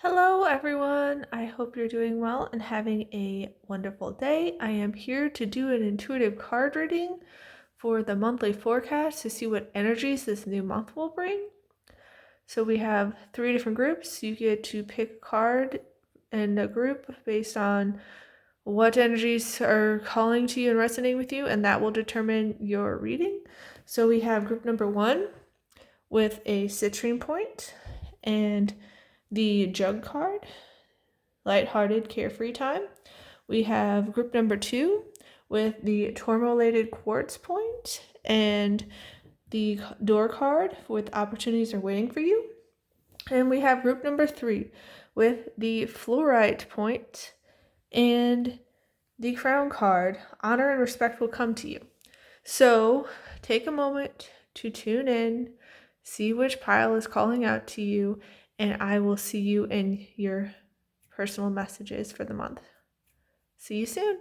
Hello, everyone. I hope you're doing well and having a wonderful day. I am here to do an intuitive card reading for the monthly forecast to see what energies this new month will bring. So we have 3 different groups. You get to pick a card in a group based on what energies are calling to you and resonating with you, and that will determine your reading. So we have group number 1 with a citrine point and the Jug card, lighthearted, carefree time. We have group number 2 with the tourmalated quartz point and the door card with opportunities are waiting for you. And we have group number 3 with the fluorite point and the crown card, honor and respect will come to you. So take a moment to tune in, see which pile is calling out to you, and I will see you in your personal messages for the month. See you soon.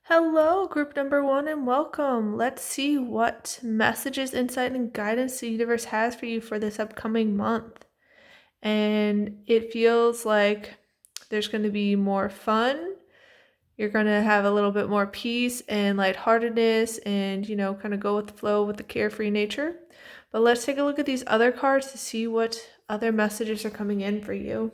Hello, group number 1, and welcome. Let's see what messages, insight, and guidance the universe has for you for this upcoming month. And it feels like there's going to be more fun. You're going to have a little bit more peace and lightheartedness and, kind of go with the flow with the carefree nature. But let's take a look at these other cards to see what other messages are coming in for you.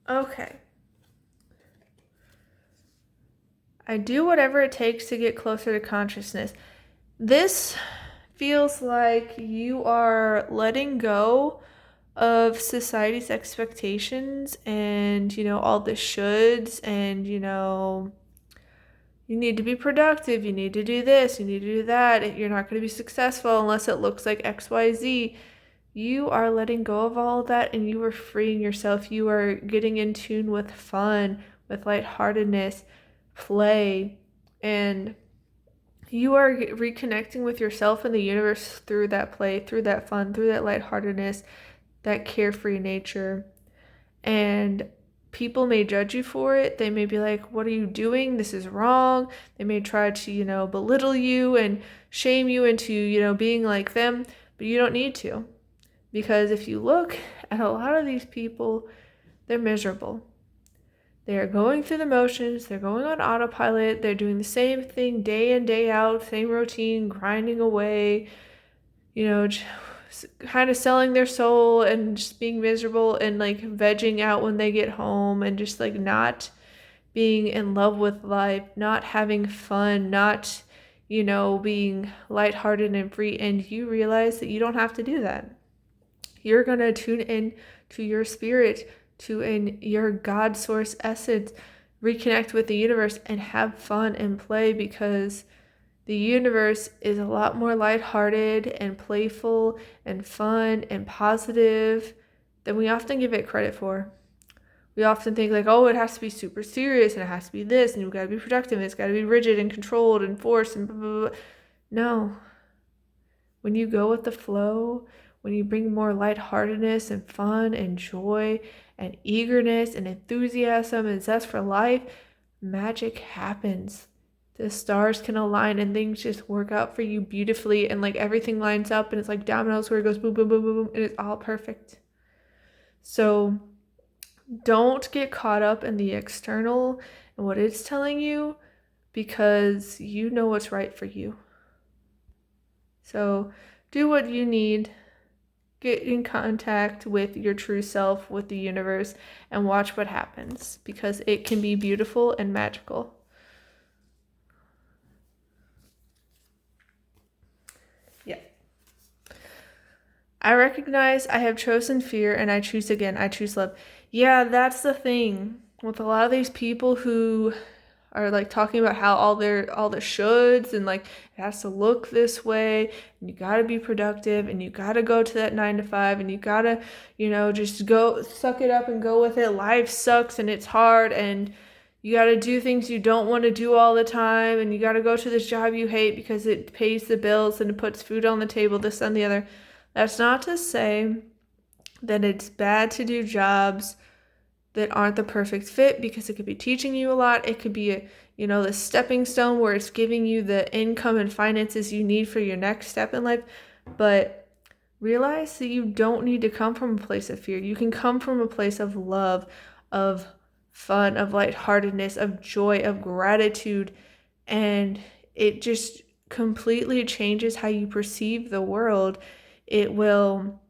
Okay. I do whatever it takes to get closer to consciousness. This feels like you are letting go of society's expectations and, all the shoulds and, you need to be productive, you need to do this, you need to do that, you're not going to be successful unless it looks like XYZ. You are letting go of all of that and you are freeing yourself. You are getting in tune with fun, with lightheartedness, play, and you are reconnecting with yourself and the universe through that play, through that fun, through that lightheartedness, that carefree nature. And people may judge you for it. They may be like, what are you doing? This is wrong. They may try to, belittle you and shame you into, being like them, but you don't need to. Because if you look at a lot of these people, they're miserable. They are going through the motions. They're going on autopilot. They're doing the same thing day in, day out, same routine, grinding away, kind of selling their soul and just being miserable and like vegging out when they get home and just like not being in love with life, not having fun, not, being lighthearted and free. And you realize that you don't have to do that. You're going to tune in to your spirit, to your God source essence, reconnect with the universe and have fun and play, because the universe is a lot more lighthearted and playful and fun and positive than we often give it credit for. We often think like, oh, it has to be super serious and it has to be this and you've got to be productive and it's got to be rigid and controlled and forced and blah, blah, blah. No. When you go with the flow, when you bring more lightheartedness and fun and joy and eagerness and enthusiasm and zest for life, magic happens. The stars can align and things just work out for you beautifully, and like everything lines up and it's like dominoes where it goes boom, boom, boom, boom, boom, and it's all perfect. So don't get caught up in the external and what it's telling you, because you know what's right for you. So do what you need. Get in contact with your true self, with the universe, and watch what happens, because it can be beautiful and magical. Yeah. I recognize I have chosen fear and I choose again. I choose love. Yeah, that's the thing with a lot of these people who are like talking about how all the shoulds and like it has to look this way and you got to be productive and you got to go to that 9 to 5 and you got to, just go suck it up and go with it. Life sucks and it's hard and you got to do things you don't want to do all the time and you got to go to this job you hate because it pays the bills and it puts food on the table, this and the other. That's not to say that it's bad to do jobs that aren't the perfect fit, because it could be teaching you a lot. It could be the stepping stone where it's giving you the income and finances you need for your next step in life. But realize that you don't need to come from a place of fear. You can come from a place of love, of fun, of lightheartedness, of joy, of gratitude. And it just completely changes how you perceive the world. It will,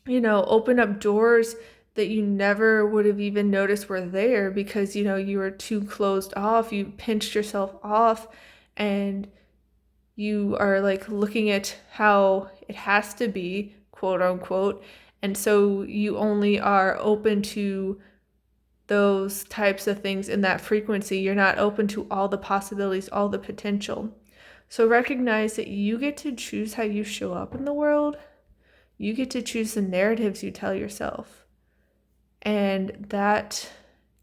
open up doors that you never would have even noticed were there, because, you were too closed off. You pinched yourself off, and you are like looking at how it has to be, quote unquote. And so you only are open to those types of things in that frequency. You're not open to all the possibilities, all the potential. So recognize that you get to choose how you show up in the world. You get to choose the narratives you tell yourself. And that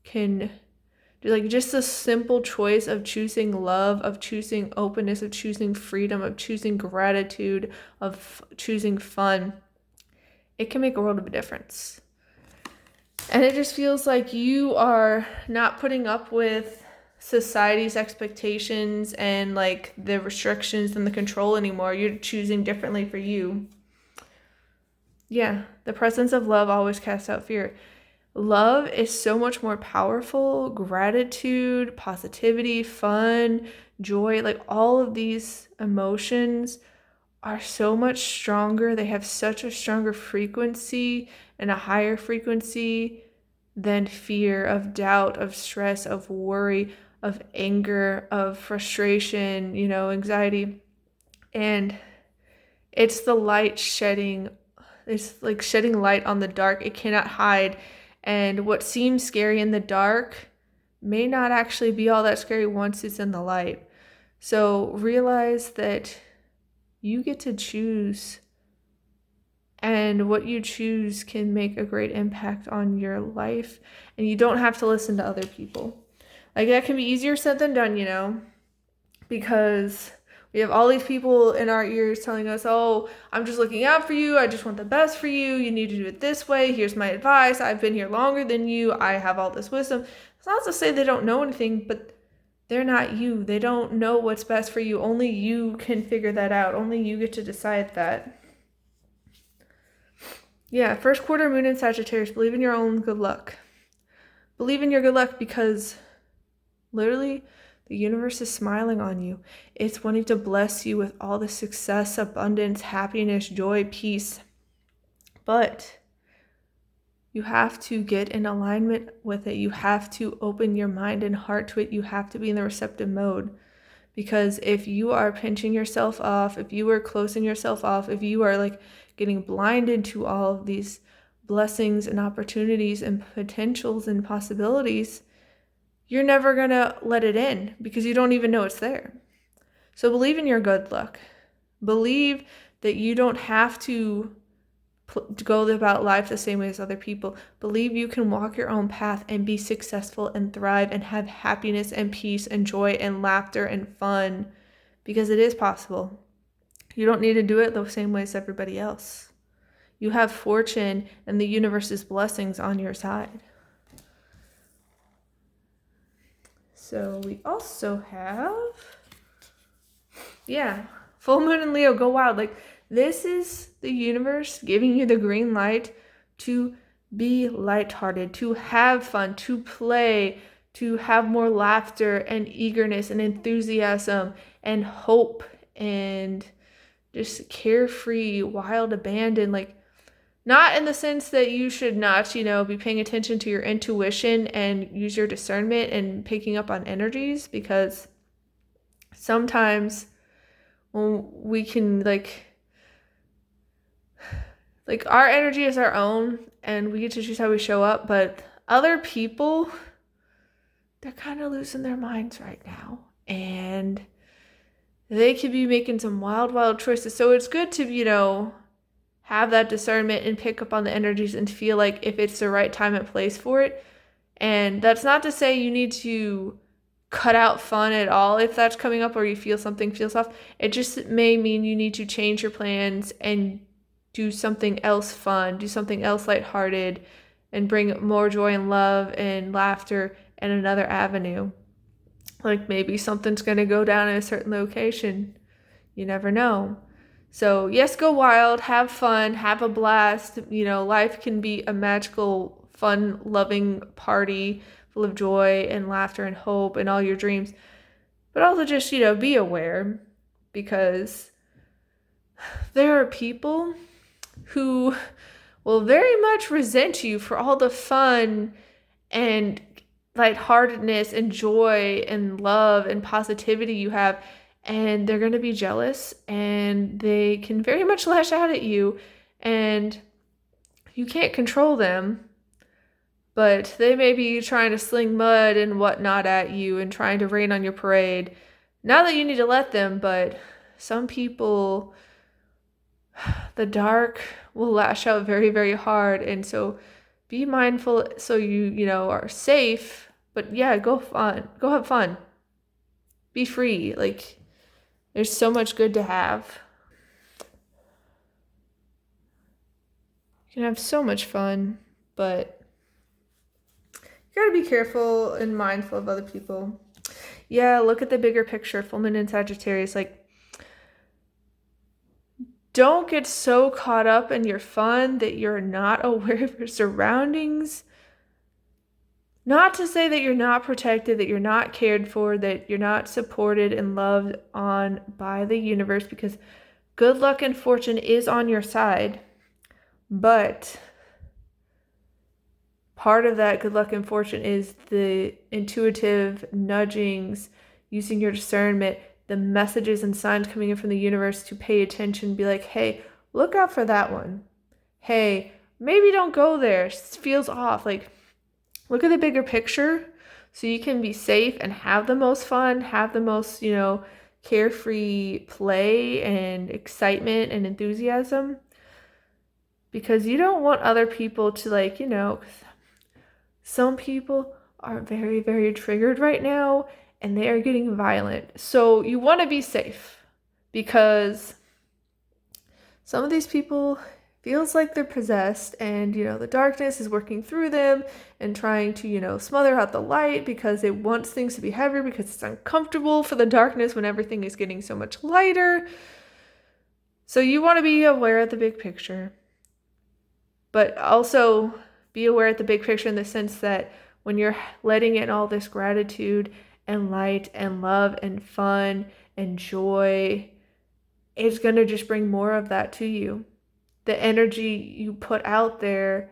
can, just a simple choice of choosing love, of choosing openness, of choosing freedom, of choosing gratitude, of choosing fun, it can make a world of a difference. And it just feels like you are not putting up with society's expectations and like the restrictions and the control anymore. You're choosing differently for you. Yeah, the presence of love always casts out fear. Love is so much more powerful. Gratitude, positivity, fun, joy, like all of these emotions are so much stronger. They have such a stronger frequency and a higher frequency than fear, of doubt, of stress, of worry, of anger, of frustration, anxiety. And it's the light shedding. It's like shedding light on the dark. It cannot hide. And what seems scary in the dark may not actually be all that scary once it's in the light. So realize that you get to choose, and what you choose can make a great impact on your life, and you don't have to listen to other people. Like, that can be easier said than done, because we have all these people in our ears telling us, oh, I'm just looking out for you. I just want the best for you. You need to do it this way. Here's my advice. I've been here longer than you. I have all this wisdom. It's not to say they don't know anything, but they're not you. They don't know what's best for you. Only you can figure that out. Only you get to decide that. Yeah, first quarter moon in Sagittarius. Believe in your own good luck. Believe in your good luck, because literally the universe is smiling on you. It's wanting to bless you with all the success, abundance, happiness, joy, peace. But you have to get in alignment with it. You have to open your mind and heart to it. You have to be in the receptive mode. Because if you are pinching yourself off, if you are closing yourself off, if you are like getting blinded to all of these blessings and opportunities and potentials and possibilities, you're never going to let it in, because you don't even know it's there. So believe in your good luck. Believe that you don't have to go about life the same way as other people. Believe you can walk your own path and be successful and thrive and have happiness and peace and joy and laughter and fun, because it is possible. You don't need to do it the same way as everybody else. You have fortune and the universe's blessings on your side. So we also have, full moon in Leo, go wild. Like, this is the universe giving you the green light to be lighthearted, to have fun, to play, to have more laughter and eagerness and enthusiasm and hope and just carefree, wild abandon. Like, not in the sense that you should not, be paying attention to your intuition and use your discernment and picking up on energies, because sometimes when we can like our energy is our own and we get to choose how we show up, but other people, they're kind of losing their minds right now, and they could be making some wild choices. So it's good to, have that discernment and pick up on the energies and feel like if it's the right time and place for it. And that's not to say you need to cut out fun at all if that's coming up, or you feel something feels off. It just may mean you need to change your plans and do something else fun, do something else lighthearted, and bring more joy and love and laughter in another avenue. Like maybe something's going to go down in a certain location. You never know. So yes, go wild, have fun, have a blast. Life can be a magical, fun, loving party full of joy and laughter and hope and all your dreams. But also just, be aware, because there are people who will very much resent you for all the fun and lightheartedness and joy and love and positivity you have. And they're going to be jealous, and they can very much lash out at you, and you can't control them, but they may be trying to sling mud and whatnot at you and trying to rain on your parade. Not that you need to let them, but some people, the dark will lash out very, very hard. And so be mindful so you are safe. But yeah, go have fun. Be free. Like, there's so much good to have. You can have so much fun, but you gotta be careful and mindful of other people. Yeah, look at the bigger picture, full moon in Sagittarius. Like, don't get so caught up in your fun that you're not aware of your surroundings. Not to say that you're not protected, that you're not cared for, that you're not supported and loved on by the universe, because good luck and fortune is on your side. But part of that good luck and fortune is the intuitive nudgings, using your discernment, the messages and signs coming in from the universe to pay attention, be like, hey, look out for that one. Hey, maybe don't go there. It feels off. Like, look at the bigger picture so you can be safe and have the most fun, have the most, carefree play and excitement and enthusiasm. Because you don't want other people to some people are very, very triggered right now and they are getting violent. So you want to be safe, because some of these people feels like they're possessed, and the darkness is working through them and trying to smother out the light because it wants things to be heavier, because it's uncomfortable for the darkness when everything is getting so much lighter. So you want to be aware of the big picture, but also be aware of the big picture in the sense that when you're letting in all this gratitude and light and love and fun and joy, it's going to just bring more of that to you. The energy you put out there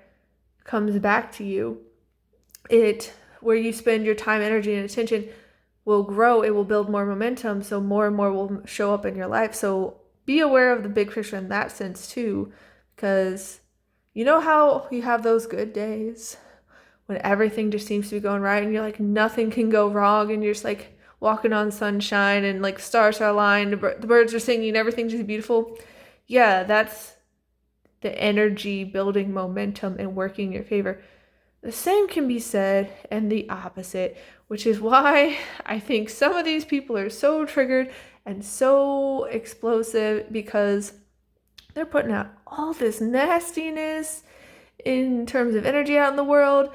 comes back to you. Where you spend your time, energy, and attention will grow. It will build more momentum, so more and more will show up in your life. So be aware of the big picture in that sense too, because you know how you have those good days when everything just seems to be going right and you're like, nothing can go wrong, and you're just like walking on sunshine and like stars are aligned, the birds are singing, everything's just beautiful. Yeah, that's the energy building momentum and working in your favor. The same can be said and the opposite, which is why I think some of these people are so triggered and so explosive, because they're putting out all this nastiness in terms of energy out in the world,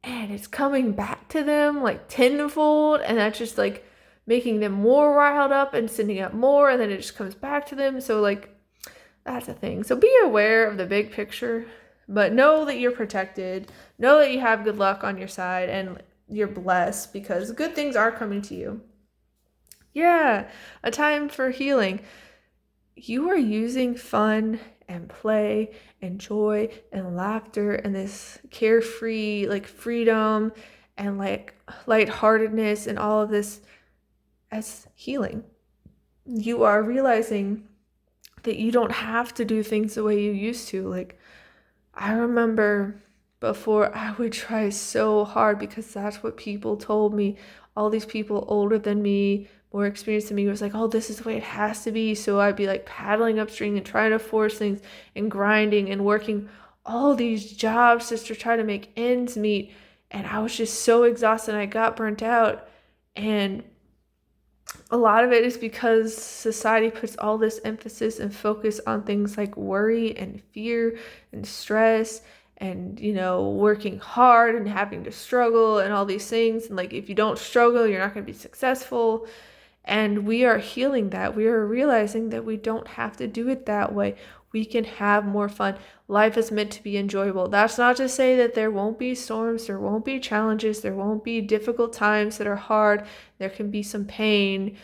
and it's coming back to them like tenfold, and that's just like making them more riled up and sending out more, and then it just comes back to them. So like, that's a thing. So be aware of the big picture, but know that you're protected. Know that you have good luck on your side and you're blessed, because good things are coming to you. Yeah, a time for healing. You are using fun and play and joy and laughter and this carefree freedom and lightheartedness and all of this as healing. You are realizing that you don't have to do things the way you used to. I remember before, I would try so hard because that's what people told me. All these people older than me, more experienced than me, was like, oh, this is the way it has to be. So I'd be paddling upstream and trying to force things and grinding and working all these jobs just to try to make ends meet. And I was just so exhausted and I got burnt out. And a lot of it is because society puts all this emphasis and focus on things like worry and fear and stress and, working hard and having to struggle and all these things. And like, if you don't struggle, you're not going to be successful. And we are healing that. We are realizing that we don't have to do it that way. We can have more fun. Life is meant to be enjoyable. That's not to say that there won't be storms, there won't be challenges, there won't be difficult times that are hard. There can be some pain,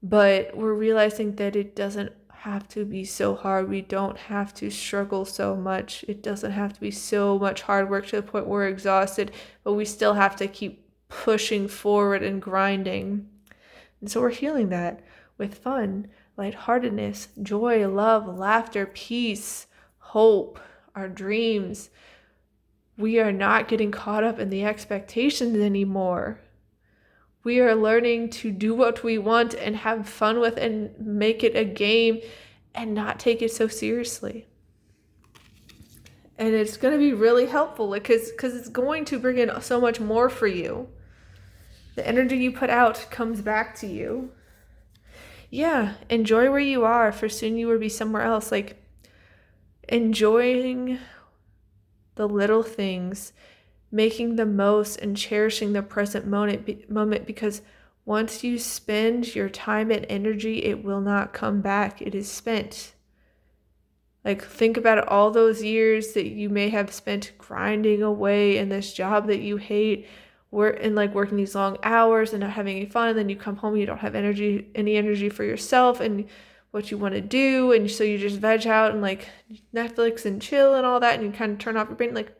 but we're realizing that it doesn't have to be so hard. We don't have to struggle so much. It doesn't have to be so much hard work to the point where we're exhausted, but we still have to keep pushing forward and grinding. And so we're healing that with fun, lightheartedness, joy, love, laughter, peace, hope, our dreams. We are not getting caught up in the expectations anymore. We are learning to do what we want and have fun with and make it a game and not take it so seriously. And it's going to be really helpful because it's going to bring in so much more for you. The energy you put out comes back to you. Yeah, enjoy where you are, for soon you will be somewhere else. Like, enjoying the little things, making the most and cherishing the present moment, because once you spend your time and energy, it will not come back. It is spent. Like, think about all those years that you may have spent grinding away in this job that you hate, working these long hours and not having any fun. And then you come home, you don't have any energy for yourself and what you want to do. And so you just veg out and like Netflix and chill and all that. And you kind of turn off your brain. Like,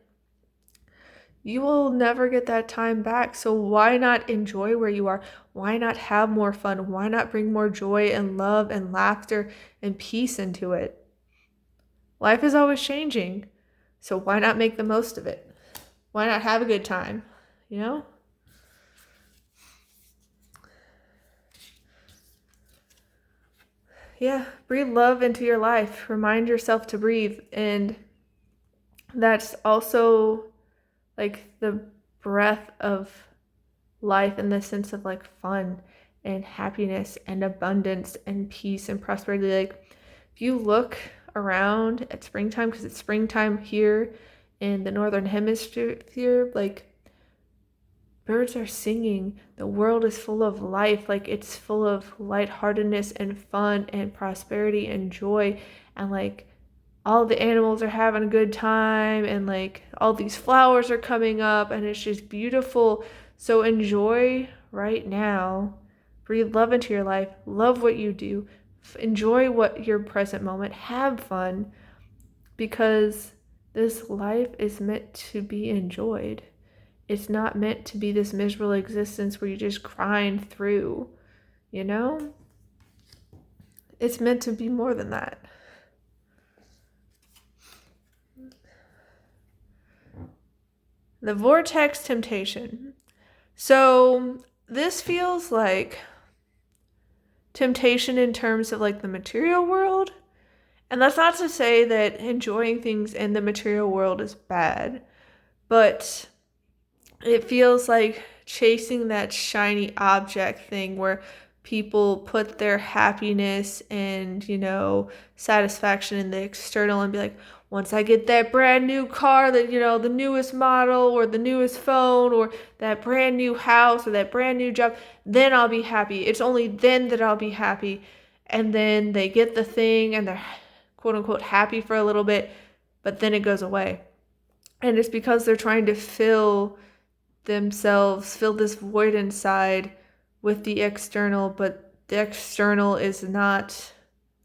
you will never get that time back. So why not enjoy where you are? Why not have more fun? Why not bring more joy and love and laughter and peace into it? Life is always changing. So why not make the most of it? Why not have a good time? Yeah, breathe love into your life. Remind yourself to breathe. And that's also like the breath of life in the sense of like fun and happiness and abundance and peace and prosperity. Like, if you look around at springtime, because it's springtime here in the northern hemisphere, like, birds are singing, the world is full of life, like it's full of lightheartedness and fun and prosperity and joy, and like all the animals are having a good time, and like all these flowers are coming up, and it's just beautiful. So enjoy right now. Breathe love into your life. Love what you do. Enjoy your present moment. Have fun, because this life is meant to be enjoyed. It's not meant to be this miserable existence where you just grind through, It's meant to be more than that. The vortex temptation. So this feels like temptation in terms of like the material world. And that's not to say that enjoying things in the material world is bad, but it feels like chasing that shiny object thing where people put their happiness and, satisfaction in the external and be like, once I get that brand new car, that, the newest model or the newest phone or that brand new house or that brand new job, then I'll be happy. It's only then that I'll be happy. And then they get the thing and they're quote unquote happy for a little bit, but then it goes away. And it's because they're trying to fill this void inside with the external, but the external is not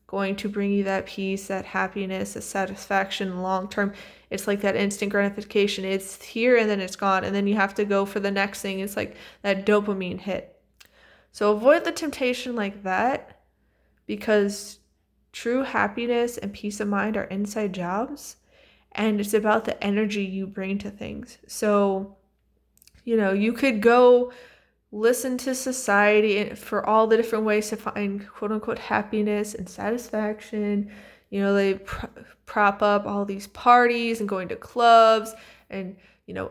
going to bring you that peace, that happiness, that satisfaction long term. It's like that instant gratification. It's here and then it's gone, and then you have to go for the next thing. It's like that dopamine hit. So avoid the temptation like that, because true happiness and peace of mind are inside jobs, and it's about the energy you bring to things. So you could go listen to society for all the different ways to find quote unquote happiness and satisfaction. They prop up all these parties and going to clubs and,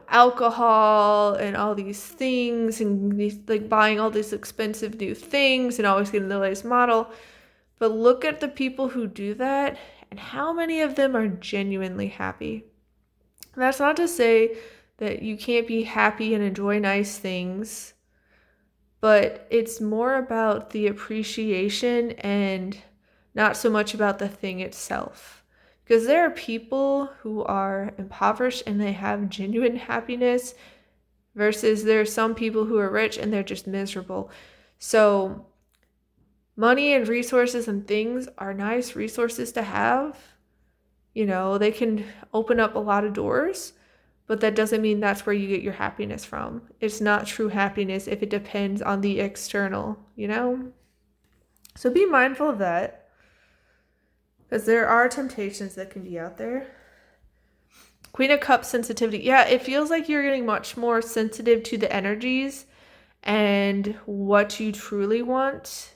alcohol and all these things and like buying all these expensive new things and always getting the latest model. But look at the people who do that and how many of them are genuinely happy. That's not to say that you can't be happy and enjoy nice things, but it's more about the appreciation and not so much about the thing itself. Because there are people who are impoverished and they have genuine happiness, versus there are some people who are rich and they're just miserable. So, money and resources and things are nice resources to have. They can open up a lot of doors, but that doesn't mean that's where you get your happiness from. It's not true happiness if it depends on the external. So be mindful of that, because there are temptations that can be out there. Queen of Cups sensitivity. Yeah, it feels like you're getting much more sensitive to the energies and what you truly want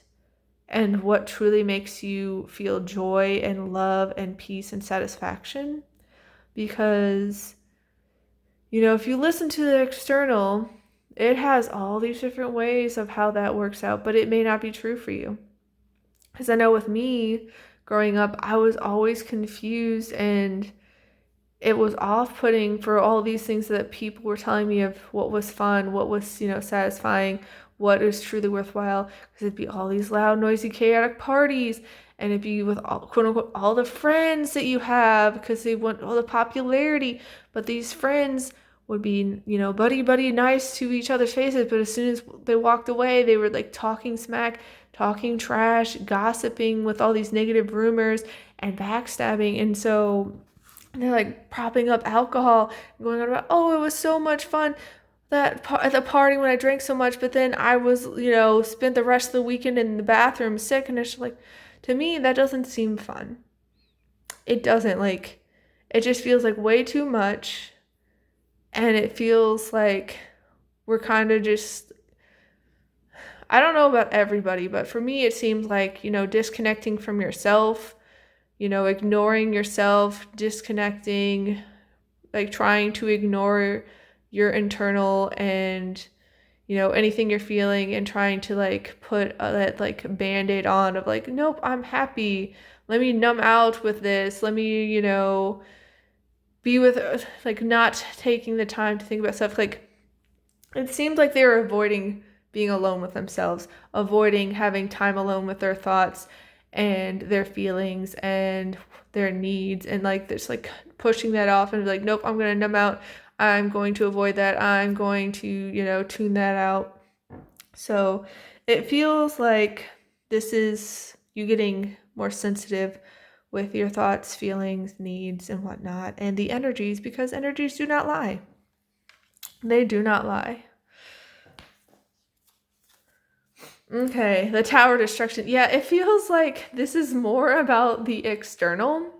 and what truly makes you feel joy and love and peace and satisfaction. Because, if you listen to the external, it has all these different ways of how that works out, but it may not be true for you. Because I know with me growing up, I was always confused and it was off-putting for all these things that people were telling me of what was fun, what was, satisfying, what is truly worthwhile. Because it'd be all these loud, noisy, chaotic parties, and it'd be with all, quote unquote, all the friends that you have because they want all the popularity. But these friends would be, buddy nice to each other's faces. But as soon as they walked away, they were like talking smack, talking trash, gossiping with all these negative rumors and backstabbing. And so they're like propping up alcohol, going on about, oh, it was so much fun at the party when I drank so much, but then I was, spent the rest of the weekend in the bathroom sick. And it's like, to me, that doesn't seem fun. It doesn't. Like, it just feels like way too much. And it feels like we're kind of just, I don't know about everybody, but for me, it seems like, disconnecting from yourself, ignoring yourself, disconnecting, like trying to ignore your internal and, anything you're feeling, and trying to like put that like band-aid on of like, nope, I'm happy. Let me numb out with this. Let me, be with, like, not taking the time to think about stuff. Like, it seemed like they were avoiding being alone with themselves, avoiding having time alone with their thoughts and their feelings and their needs, and like this, like pushing that off and like, nope, I'm going to numb out. I'm going to avoid that. I'm going to, tune that out. So it feels like this is you getting more sensitive with your thoughts, feelings, needs, and whatnot, and the energies, because energies do not lie. They do not lie. Okay, the Tower destruction. Yeah, it feels like this is more about the external,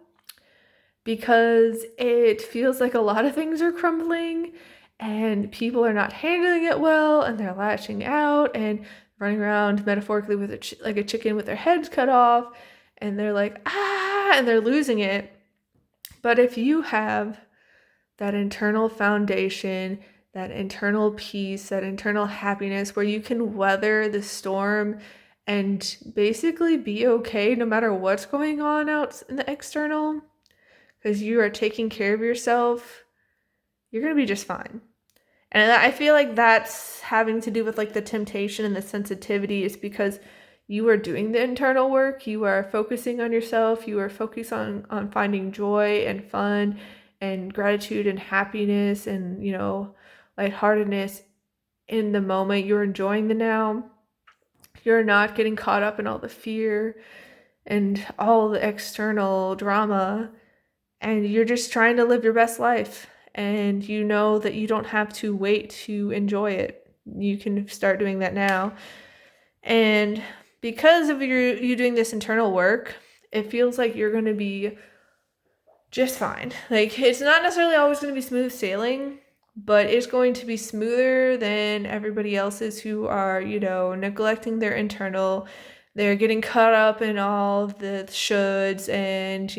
because it feels like a lot of things are crumbling and people are not handling it well, and they're lashing out and running around metaphorically with like a chicken with their heads cut off, and they're like, and they're losing it. But if you have that internal foundation, that internal peace, that internal happiness where you can weather the storm and basically be okay no matter what's going on out in the external, because you are taking care of yourself, you're going to be just fine. And I feel like that's having to do with like the temptation and the sensitivity, is because you are doing the internal work, you are focusing on yourself, you are focused on finding joy and fun and gratitude and happiness and, lightheartedness in the moment. You're enjoying the now. You're not getting caught up in all the fear and all the external drama, and you're just trying to live your best life. And you know that you don't have to wait to enjoy it. You can start doing that now. And because of you doing this internal work, it feels like you're going to be just fine. Like, it's not necessarily always going to be smooth sailing, but it's going to be smoother than everybody else's who are, neglecting their internal. They're getting caught up in all the shoulds and,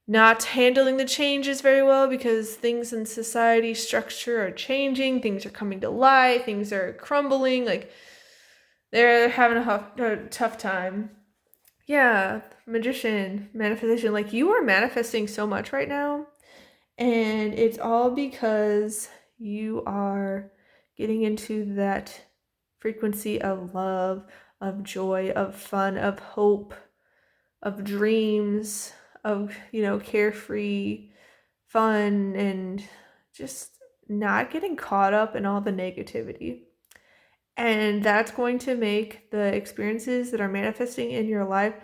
not handling the changes very well, because things in society structure are changing, things are coming to light, things are crumbling, like they're having a tough time. Yeah, magician, manifestation, like you are manifesting so much right now, And it's all because you are getting into that frequency of love, of joy, of fun, of hope, of dreams, of, carefree fun, and just not getting caught up in all the negativity. And that's going to make the experiences that are manifesting in your life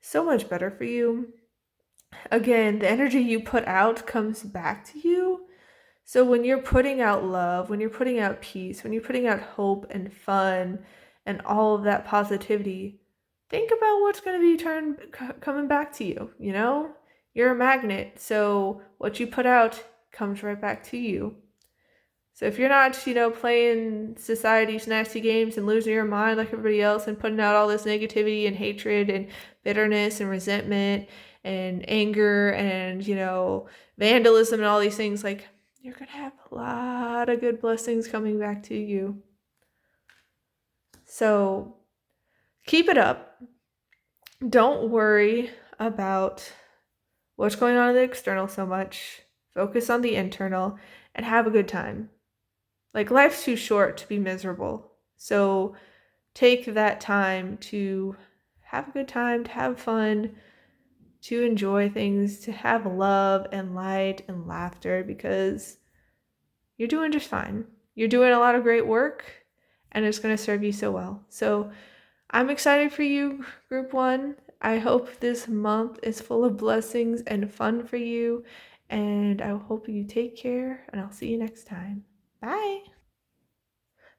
so much better for you. Again, the energy you put out comes back to you. So when you're putting out love, when you're putting out peace, when you're putting out hope and fun and all of that positivity, think about what's going to be coming back to you. You're a magnet, so what you put out comes right back to you. So if you're not, playing society's nasty games and losing your mind like everybody else and putting out all this negativity and hatred and bitterness and resentment and anger and, vandalism and all these things, like, you're going to have a lot of good blessings coming back to you. So keep it up. Don't worry about what's going on in the external so much. Focus on the internal and have a good time. Like, life's too short to be miserable. So take that time to have a good time, to have fun, to enjoy things, to have love and light and laughter, because you're doing just fine. You're doing a lot of great work, and it's going to serve you so well. So I'm excited for you, Group 1. I hope this month is full of blessings and fun for you, and I hope you take care, and I'll see you next time. Bye.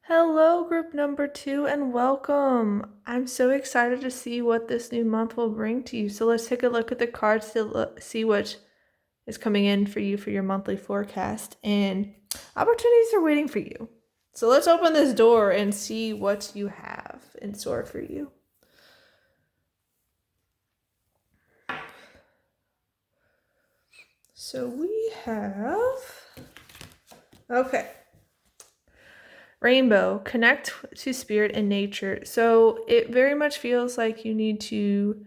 Hello, group number 2, and welcome. I'm so excited to see what this new month will bring to you. So let's take a look at the cards to see what is coming in for you for your monthly forecast, and opportunities are waiting for you. So let's open this door and see what you have in store for you. So we have, okay, Rainbow, connect to spirit and nature. So it very much feels like you need to,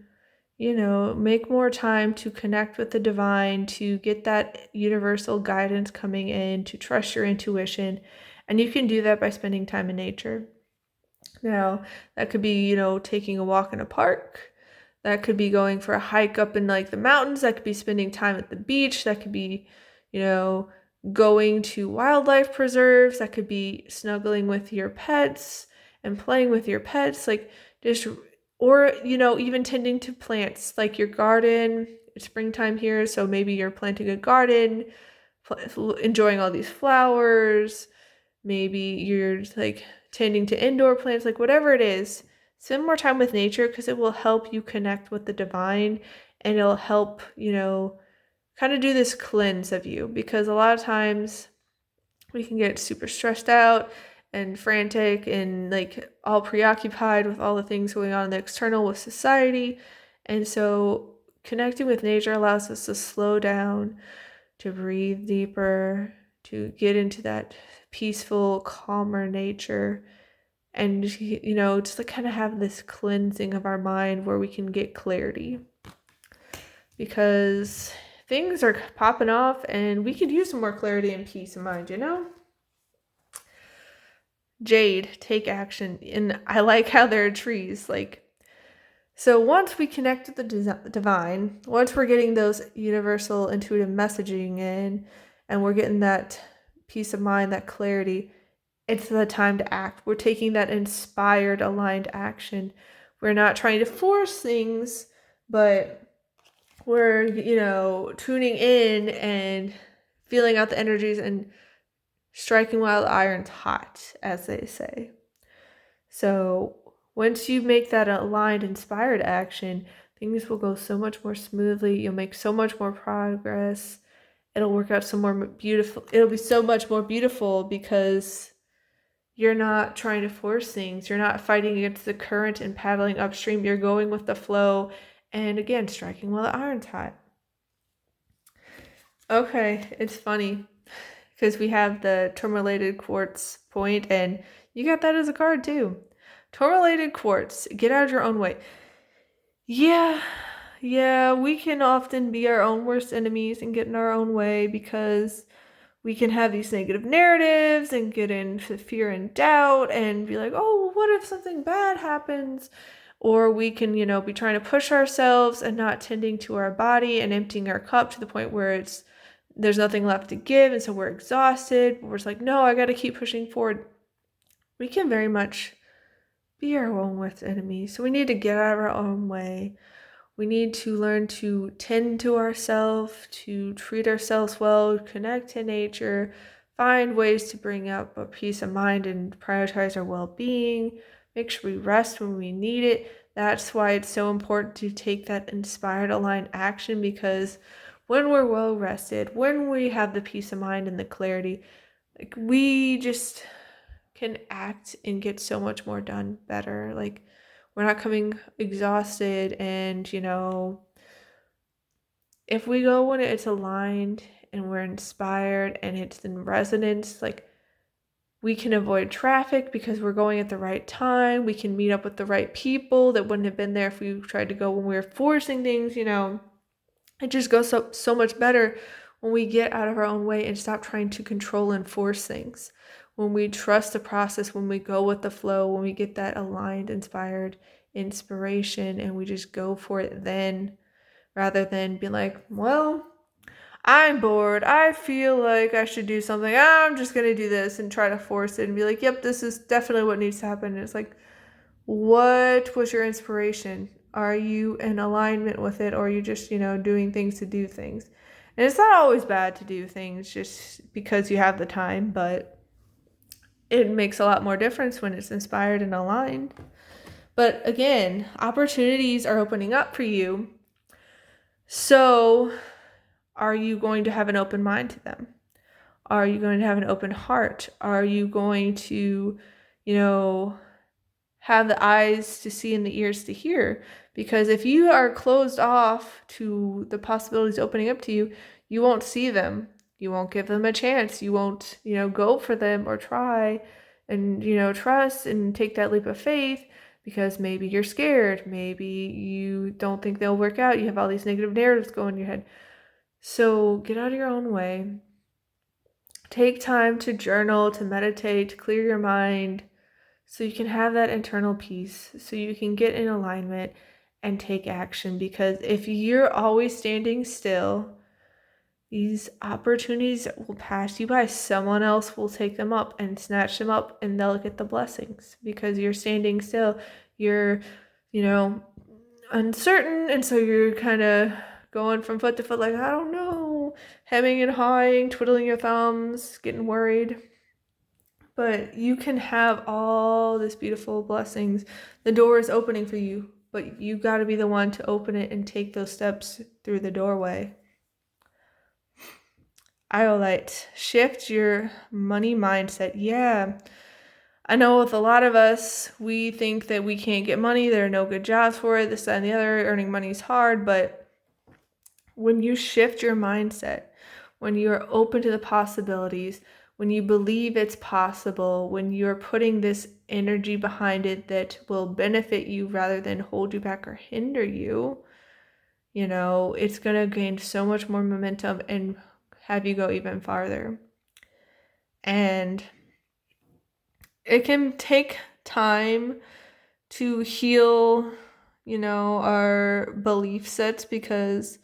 make more time to connect with the divine, to get that universal guidance coming in, to trust your intuition. And you can do that by spending time in nature. Now, that could be, taking a walk in a park. That could be going for a hike up in like the mountains. That could be spending time at the beach. That could be, going to wildlife preserves. That could be snuggling with your pets and playing with your pets. Like, just, or, even tending to plants, like your garden. It's springtime here, so maybe you're planting a garden, enjoying all these flowers. Maybe you're like tending to indoor plants, like whatever it is. Spend more time with nature, because it will help you connect with the divine, and it'll help, kind of do this cleanse of you, because a lot of times we can get super stressed out and frantic and like all preoccupied with all the things going on in the external with society. And so connecting with nature allows us to slow down, to breathe deeper, to get into that peaceful, calmer nature, and, just to kind of have this cleansing of our mind where we can get clarity. Because things are popping off and we could use some more clarity and peace of mind, Jade, take action. And I like how there are trees. So once we connect with the divine, once we're getting those universal intuitive messaging in, and we're getting that peace of mind, that clarity, it's the time to act. We're taking that inspired, aligned action. We're not trying to force things, but we're, tuning in and feeling out the energies and striking while the iron's hot, as they say. So once you make that aligned, inspired action, things will go so much more smoothly. You'll make so much more progress. It'll work out so more beautiful. It'll be so much more beautiful, because you're not trying to force things. You're not fighting against the current and paddling upstream. You're going with the flow, and again, striking while the iron's hot. Okay, it's funny because we have the tourmalated quartz point, and you got that as a card too. Tourmalated quartz, get out of your own way. Yeah, yeah, we can often be our own worst enemies and get in our own way because we can have these negative narratives and get into fear and doubt and be like, oh, what if something bad happens? Or we can, be trying to push ourselves and not tending to our body and emptying our cup to the point where there's nothing left to give. And so we're exhausted. But we're just like, no, I got to keep pushing forward. We can very much be our own worst enemy. So we need to get out of our own way. We need to learn to tend to ourselves, to treat ourselves well, connect to nature, find ways to bring up a peace of mind and prioritize our well-being, make sure we rest when we need it. That's why it's so important to take that inspired, aligned action, because when we're well rested, when we have the peace of mind and the clarity, we just can act and get so much more done better. We're not coming exhausted, and if we go when it's aligned and we're inspired and it's in resonance, we can avoid traffic because we're going at the right time. We can meet up with the right people that wouldn't have been there if we tried to go when we were forcing things. It just goes so much better when we get out of our own way and stop trying to control and force things. When we trust the process, when we go with the flow, when we get that aligned, inspired inspiration, and we just go for it then, rather than be like, well, I'm bored, I feel like I should do something, I'm just going to do this, and try to force it and be like, yep, this is definitely what needs to happen. And it's like, what was your inspiration? Are you in alignment with it, or are you just, doing things to do things? And it's not always bad to do things just because you have the time, but it makes a lot more difference when it's inspired and aligned. But again, opportunities are opening up for you. So are you going to have an open mind to them? Are you going to have an open heart? Are you going to, have the eyes to see and the ears to hear? Because if you are closed off to the possibilities opening up to you, you won't see them. You won't give them a chance. You won't, go for them or try and, trust and take that leap of faith, because maybe you're scared. Maybe you don't think they'll work out. You have all these negative narratives going in your head. So get out of your own way. Take time to journal, to meditate, to clear your mind, so you can have that internal peace, so you can get in alignment and take action. Because if you're always standing still, these opportunities will pass you by. Someone else will take them up and snatch them up, and they'll get the blessings because you're standing still. You're, uncertain, and so you're kind of going from foot to foot, like, I don't know, hemming and hawing, twiddling your thumbs, getting worried. But you can have all this beautiful blessings. The door is opening for you, but you got to be the one to open it and take those steps through the doorway. Iolite, shift your money mindset. Yeah, I know with a lot of us, we think that we can't get money. There are no good jobs for it, this, that, and the other. Earning money is hard, but when you shift your mindset, when you're open to the possibilities, when you believe it's possible, when you're putting this energy behind it that will benefit you rather than hold you back or hinder you, it's going to gain so much more momentum and have you go even farther. And it can take time to heal, our belief sets, because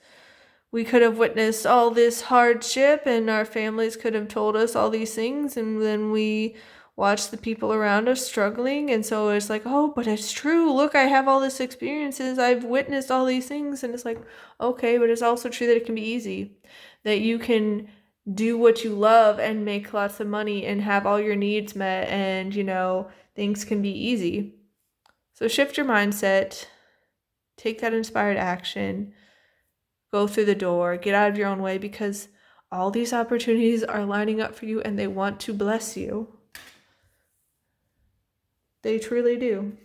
we could have witnessed all this hardship and our families could have told us all these things, and then we watch the people around us struggling, and so it's like, oh, but it's true, look, I have all this experiences, I've witnessed all these things. And it's like, okay, but it's also true that it can be easy, that you can do what you love and make lots of money and have all your needs met, and things can be easy. So shift your mindset, take that inspired action, go through the door, get out of your own way, because all these opportunities are lining up for you and they want to bless you. They truly do.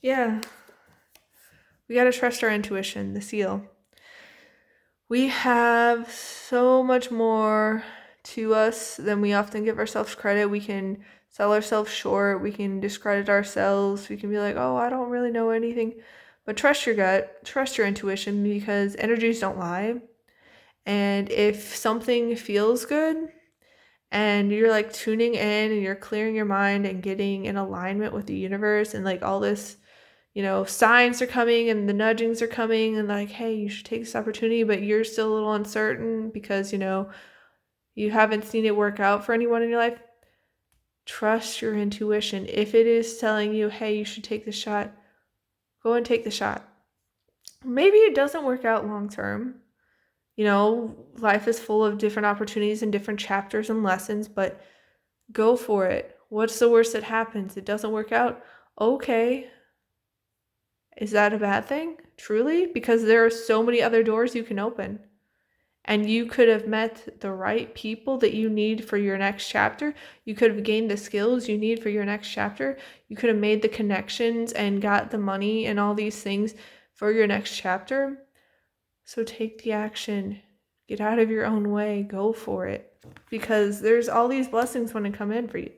Yeah. We got to trust our intuition, the seal. We have so much more to us than we often give ourselves credit. We can sell ourselves short. We can discredit ourselves. We can be like, oh, I don't really know anything. But trust your gut, trust your intuition, because energies don't lie. And if something feels good and you're like tuning in and you're clearing your mind and getting in alignment with the universe, and like all this, signs are coming and the nudgings are coming and like, hey, you should take this opportunity, but you're still a little uncertain because, you haven't seen it work out for anyone in your life. Trust your intuition. If it is telling you, hey, you should take the shot, go and take the shot. Maybe it doesn't work out long term. Life is full of different opportunities and different chapters and lessons, but go for it. What's the worst that happens? It doesn't work out? Okay. Is that a bad thing? Truly? Because there are so many other doors you can open. And you could have met the right people that you need for your next chapter. You could have gained the skills you need for your next chapter. You could have made the connections and got the money and all these things for your next chapter. So take the action. Get out of your own way. Go for it. Because there's all these blessings when they come in for you.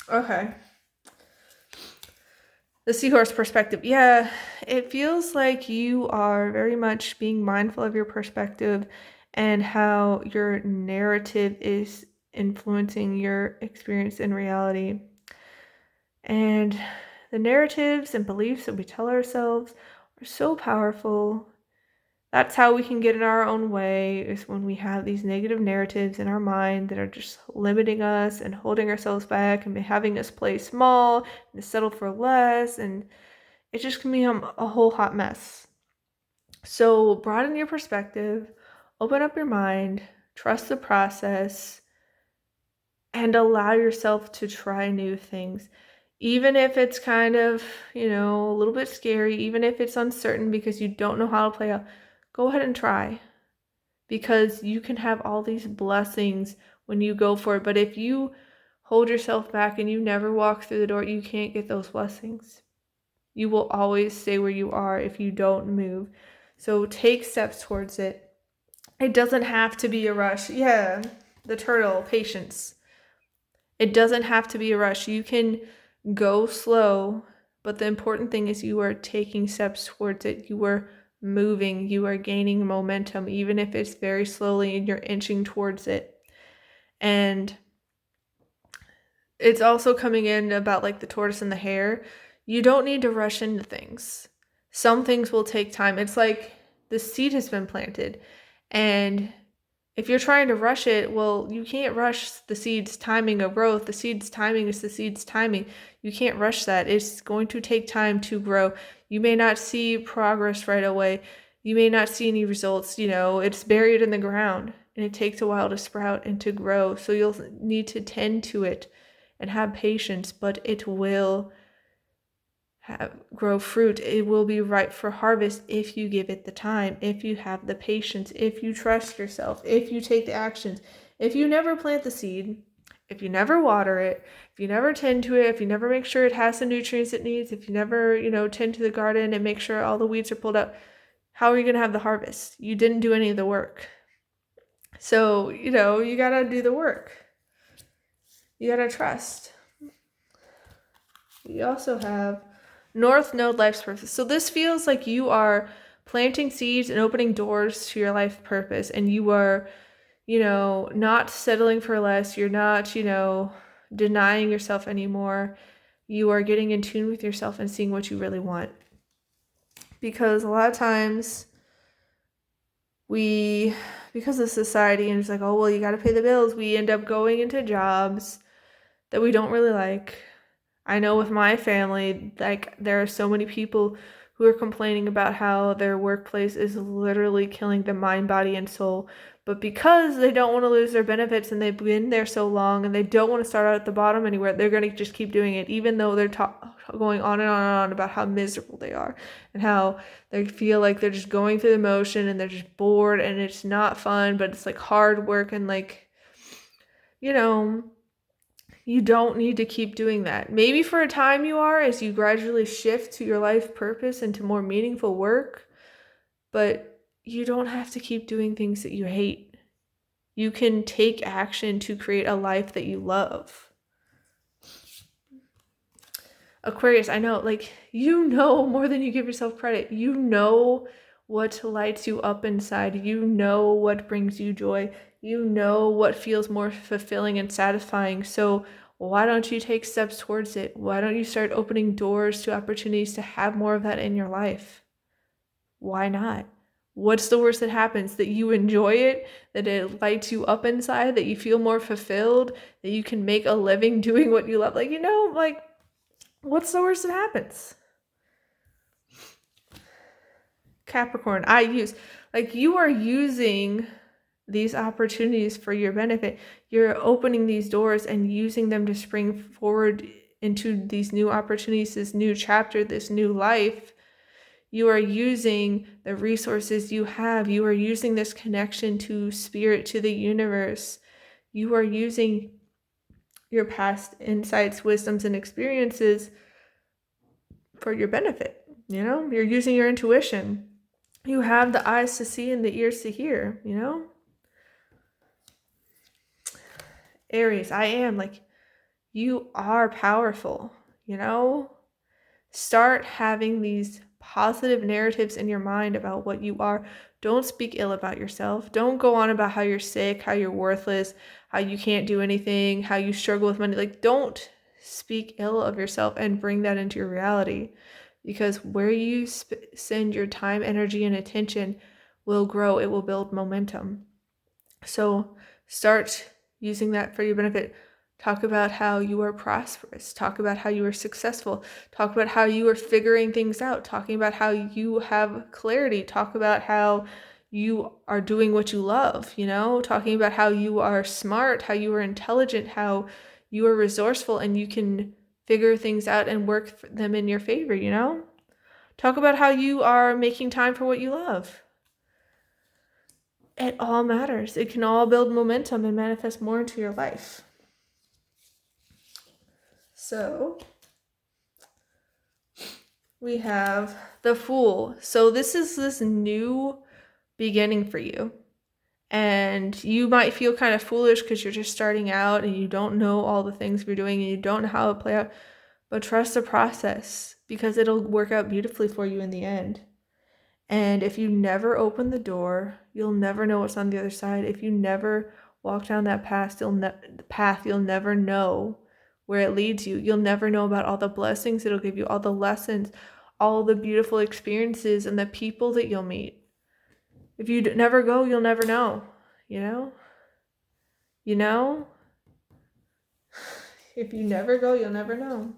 Okay. The seahorse perspective. Yeah, it feels like you are very much being mindful of your perspective and how your narrative is influencing your experience in reality. And the narratives and beliefs that we tell ourselves are so powerful. That's how we can get in our own way, is when we have these negative narratives in our mind that are just limiting us and holding ourselves back and having us play small and settle for less, and it just can become a whole hot mess. So broaden your perspective, open up your mind, trust the process, and allow yourself to try new things. Even if it's kind of, a little bit scary, even if it's uncertain because you don't know how to play out, go ahead and try, because you can have all these blessings when you go for it. But if you hold yourself back and you never walk through the door, you can't get those blessings. You will always stay where you are if you don't move. So take steps towards it. It doesn't have to be a rush. Yeah, the turtle, patience. It doesn't have to be a rush. You can go slow, but the important thing is you are taking steps towards it. You are moving, you are gaining momentum, even if it's very slowly and you're inching towards it. And it's also coming in about like the tortoise and the hare. You don't need to rush into things. Some things will take time. It's like the seed has been planted, and if you're trying to rush it, well, you can't rush the seed's timing of growth. The seed's timing is the seed's timing. You can't rush that. It's going to take time to grow. You may not see progress right away. You may not see any results. It's buried in the ground, and it takes a while to sprout and to grow. So you'll need to tend to it and have patience, but it will grow fruit. It will be ripe for harvest if you give it the time, if you have the patience, if you trust yourself, if you take the actions. If you never plant the seed, if you never water it, if you never tend to it, if you never make sure it has the nutrients it needs, if you never, tend to the garden and make sure all the weeds are pulled out, how are you going to have the harvest? You didn't do any of the work. So, you got to do the work. You got to trust. You also have North Node life's purpose. So this feels like you are planting seeds and opening doors to your life purpose, and you are, not settling for less. You're not, denying yourself anymore. You are getting in tune with yourself and seeing what you really want. Because a lot of times because of society, and it's like, oh, well, you got to pay the bills, we end up going into jobs that we don't really like. I know with my family, like, there are so many people who are complaining about how their workplace is literally killing their mind, body, and soul. But because they don't want to lose their benefits and they've been there so long and they don't want to start out at the bottom anywhere, they're going to just keep doing it, even though they're going on and on and on about how miserable they are and how they feel like they're just going through the motion and they're just bored and it's not fun, but it's like hard work and like, you don't need to keep doing that. Maybe for a time you are, as you gradually shift to your life purpose and to more meaningful work, but you don't have to keep doing things that you hate. You can take action to create a life that you love. Aquarius, I know, like, you know more than you give yourself credit. You know what lights you up inside. You know what brings you joy. You know what feels more fulfilling and satisfying. So why don't you take steps towards it? Why don't you start opening doors to opportunities to have more of that in your life? Why not? What's the worst that happens? That you enjoy it, that it lights you up inside, that you feel more fulfilled, that you can make a living doing what you love. Like, like, what's the worst that happens? Capricorn, you are using these opportunities for your benefit. You're opening these doors and using them to spring forward into these new opportunities, this new chapter, this new life. You are using the resources you have. You are using this connection to spirit, to the universe. You are using your past insights, wisdoms, and experiences for your benefit. You're using your intuition. You have the eyes to see and the ears to hear, Aries, I am like, you are powerful, Start having these positive narratives in your mind about what you are. Don't speak ill about yourself. Don't go on about how you're sick, how you're worthless, how you can't do anything, how you struggle with money. Like, don't speak ill of yourself and bring that into your reality, because where you send your time, energy, and attention will grow. It will build momentum. So start using that for your benefit. Talk about how you are prosperous. Talk about how you are successful. Talk about how you are figuring things out. Talking about how you have clarity. Talk about how you are doing what you love, Talking about how you are smart, how you are intelligent, how you are resourceful, and you can figure things out and work them in your favor, Talk about how you are making time for what you love. It all matters. It can all build momentum and manifest more into your life. So we have the Fool. So this is this new beginning for you. And you might feel kind of foolish because you're just starting out and you don't know all the things you're doing and you don't know how it play out. But trust the process, because it'll work out beautifully for you in the end. And if you never open the door, you'll never know what's on the other side. If you never walk down that path, you'll never know where it leads you. You'll never know about all the blessings it'll give you, all the lessons, all the beautiful experiences, and the people that you'll meet. If you never go, you'll never know, If you never go, you'll never know.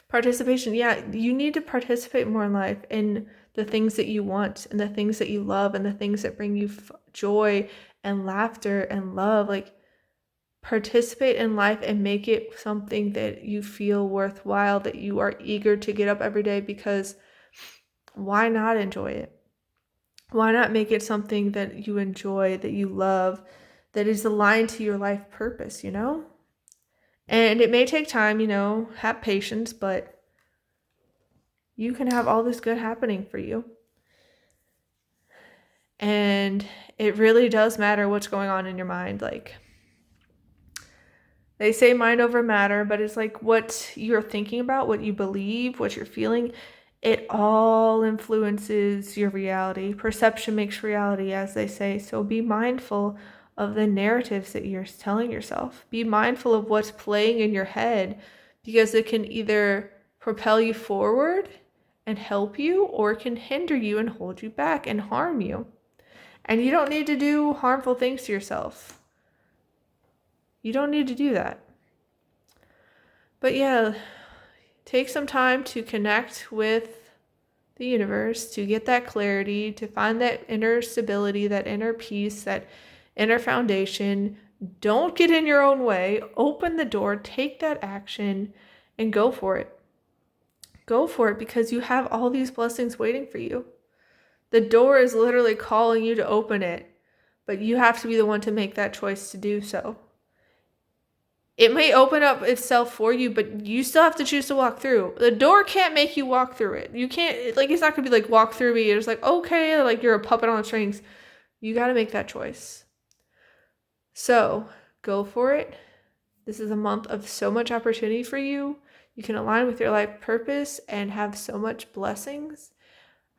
Participation. Yeah, you need to participate more in life, in the things that you want and the things that you love and the things that bring you joy and laughter and love. Like, participate in life and make it something that you feel worthwhile, that you are eager to get up every day, because why not enjoy it? Why not make it something that you enjoy, that you love, that is aligned to your life purpose, And it may take time, have patience, but you can have all this good happening for you. And it really does matter what's going on in your mind. Like, they say mind over matter, but it's like what you're thinking about, what you believe, what you're feeling, it all influences your reality. Perception makes reality, as they say. So be mindful of the narratives that you're telling yourself. Be mindful of what's playing in your head, because it can either propel you forward and help you, or it can hinder you and hold you back and harm you. And you don't need to do harmful things to yourself. You don't need to do that. But yeah, take some time to connect with the universe, to get that clarity, to find that inner stability, that inner peace, that inner foundation. Don't get in your own way. Open the door, take that action, and go for it. Go for it, because you have all these blessings waiting for you. The door is literally calling you to open it, but you have to be the one to make that choice to do so. It may open up itself for you, but you still have to choose to walk through. The door can't make you walk through it. You can't, like, it's not going to be like, walk through me. It's like, okay, like you're a puppet on strings. You got to make that choice. So go for it. This is a month of so much opportunity for you You can align with your life purpose and have so much blessings.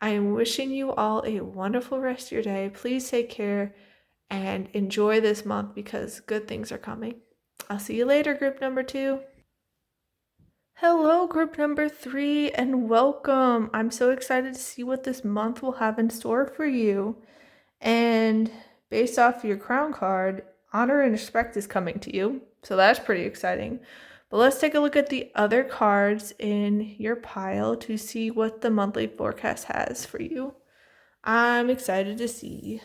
I am wishing you all a wonderful rest of your day. Please take care and enjoy this month because good things are coming. I'll see you later, group number 2. Hello, group number 3, and welcome. I'm so excited to see what this month will have in store for you. And based off your crown card, honor and respect is coming to you. So that's pretty exciting. But let's take a look at the other cards in your pile to see what the monthly forecast has for you. I'm excited to see.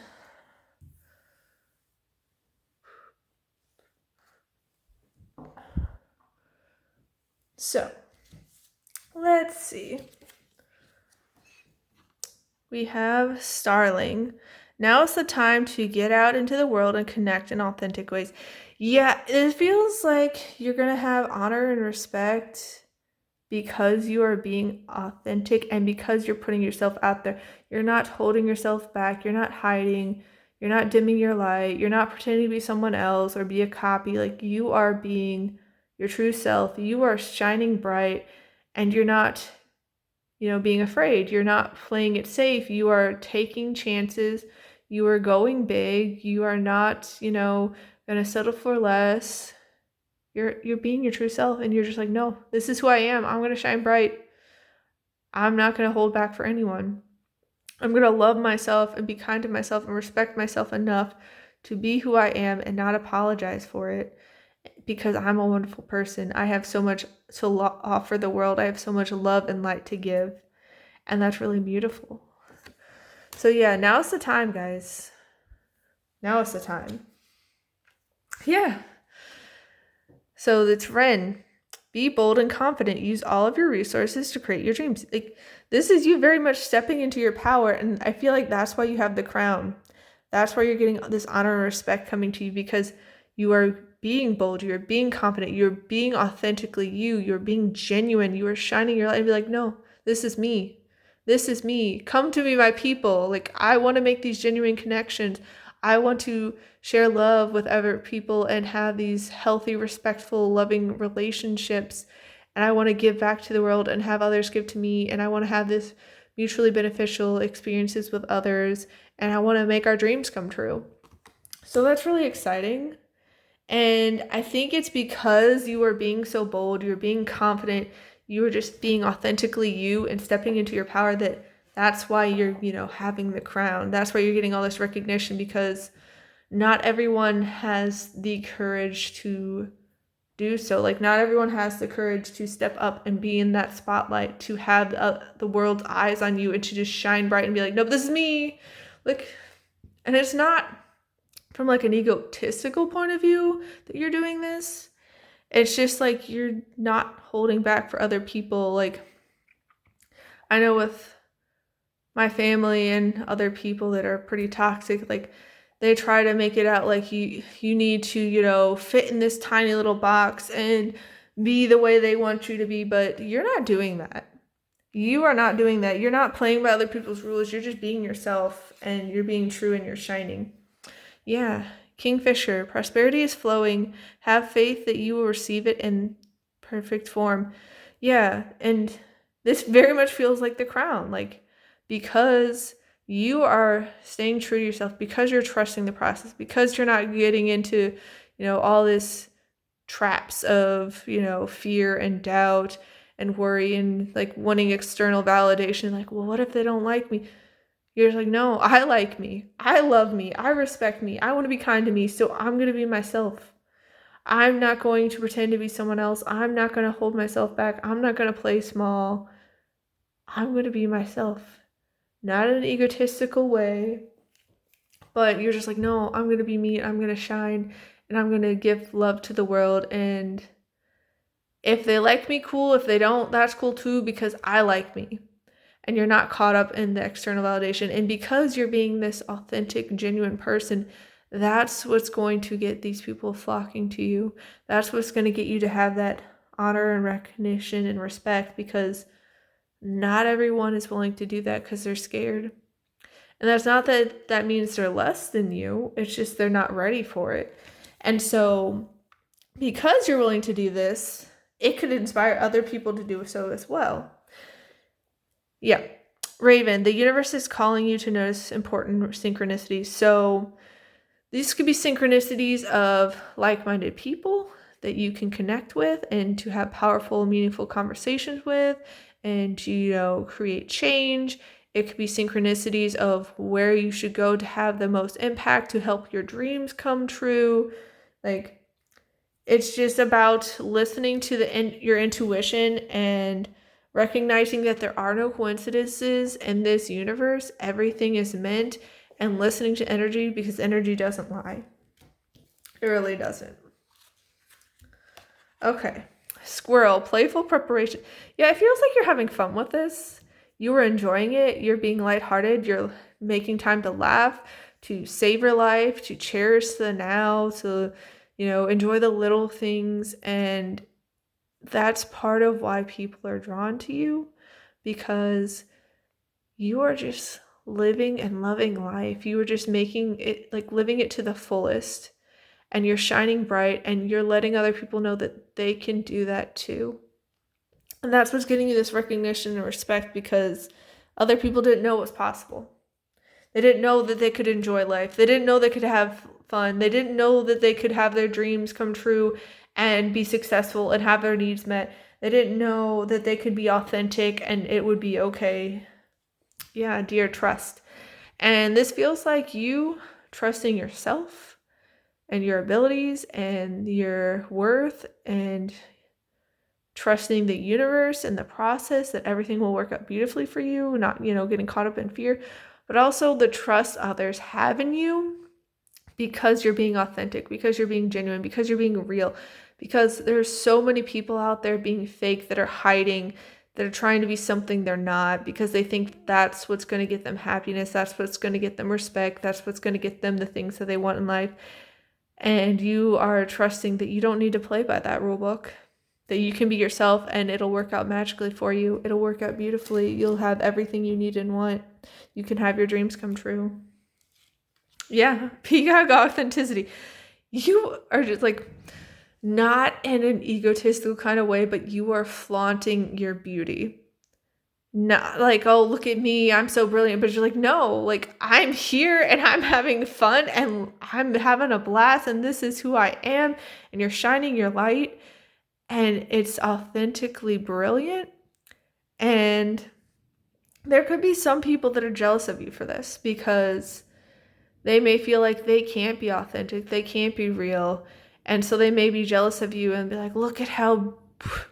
So, let's see. We have Starling. Now is the time to get out into the world and connect in authentic ways. Yeah, it feels like you're going to have honor and respect because you are being authentic and because you're putting yourself out there. You're not holding yourself back. You're not hiding. You're not dimming your light. You're not pretending to be someone else or be a copy. Like, you are being your true self. You are shining bright, and you're not, being afraid. You're not playing it safe. You are taking chances. You are going big. You are not, going to settle for less. You're being your true self, and you're just like, no, this is who I am. I'm going to shine bright. I'm not going to hold back for anyone. I'm going to love myself and be kind to myself and respect myself enough to be who I am and not apologize for it, because I'm a wonderful person. I have so much to offer the world. I have so much love and light to give, and that's really beautiful. So yeah, now's the time, guys. Now is the time. Yeah. So it's Ren. Be bold and confident. Use all of your resources to create your dreams. Like, this is you very much stepping into your power, and I feel like that's why you have the crown. That's why you're getting this honor and respect coming to you, because you are being bold, you're being confident, you're being authentically you, you're being genuine, you are shining your light and be like, no, this is me. This is me. Come to me, my people. Like, I want to make these genuine connections. I want to share love with other people and have these healthy, respectful, loving relationships. And I want to give back to the world and have others give to me. And I want to have this mutually beneficial experiences with others. And I want to make our dreams come true. So that's really exciting. And I think it's because you are being so bold, you're being confident, you are just being authentically you and stepping into your power, that's why you're, having the crown. That's why you're getting all this recognition, because not everyone has the courage to do so. Like, not everyone has the courage to step up and be in that spotlight, to have the world's eyes on you and to just shine bright and be like, nope, this is me. Like, and it's not from like an egotistical point of view that you're doing this. It's just like you're not holding back for other people. Like, I know with my family and other people that are pretty toxic, like, they try to make it out like you need to, fit in this tiny little box and be the way they want you to be, but you're not doing that. You are not doing that. You're not playing by other people's rules. You're just being yourself, and you're being true, and you're shining. Yeah, Kingfisher, prosperity is flowing. Have faith that you will receive it in perfect form. Yeah, and this very much feels like the crown, like, because you are staying true to yourself, because you're trusting the process, because you're not getting into, all this traps of, fear and doubt and worry and like wanting external validation. Like, well, what if they don't like me? You're just like, no, I like me. I love me. I respect me. I want to be kind to me. So I'm going to be myself. I'm not going to pretend to be someone else. I'm not going to hold myself back. I'm not going to play small. I'm going to be myself. Not in an egotistical way, but you're just like, no, I'm going to be me. I'm going to shine, and I'm going to give love to the world. And if they like me, cool. If they don't, that's cool too, because I like me. And you're not caught up in the external validation. And because you're being this authentic, genuine person, that's what's going to get these people flocking to you. That's what's going to get you to have that honor and recognition and respect, because not everyone is willing to do that because they're scared. And that's not that means they're less than you. It's just they're not ready for it. And so because you're willing to do this, it could inspire other people to do so as well. Yeah. Raven, the universe is calling you to notice important synchronicities. So these could be synchronicities of like-minded people that you can connect with and to have powerful, meaningful conversations with and to, create change. It could be synchronicities of where you should go to have the most impact to help your dreams come true. Like, it's just about listening to your intuition and recognizing that there are no coincidences in this universe. Everything is meant, and listening to energy, because energy doesn't lie. It really doesn't. Okay. Squirrel, playful preparation. Yeah, it feels like you're having fun with this. You are enjoying it. You're being lighthearted. You're making time to laugh, to savor life, to cherish the now, to, enjoy the little things. And that's part of why people are drawn to you, because you are just living and loving life. You are just making it, like, living it to the fullest, and you're shining bright, and you're letting other people know that they can do that too. And that's what's getting you this recognition and respect, because other people didn't know it was possible. They didn't know that they could enjoy life. They didn't know they could have fun. They didn't know that they could have their dreams come true and be successful and have their needs met. They didn't know that they could be authentic and it would be okay. Yeah, dear, trust. And this feels like you trusting yourself and your abilities and your worth, and trusting the universe and the process that everything will work out beautifully for you, not, getting caught up in fear, but also the trust others have in you, because you're being authentic, because you're being genuine, because you're being real, because there's so many people out there being fake, that are hiding, that are trying to be something they're not, because they think that's what's going to get them happiness, that's what's going to get them respect, that's what's going to get them the things that they want in life. And you are trusting that you don't need to play by that rule book, that you can be yourself and it'll work out magically for you. It'll work out beautifully. You'll have everything you need and want. You can have your dreams come true. Yeah, peacock authenticity. You are just like, not in an egotistical kind of way, but you are flaunting your beauty. Not like, oh, look at me, I'm so brilliant. But you're like, no, like, I'm here and I'm having fun and I'm having a blast and this is who I am. And you're shining your light and it's authentically brilliant. And there could be some people that are jealous of you for this, because they may feel like they can't be authentic, they can't be real. And so they may be jealous of you and be like, look at how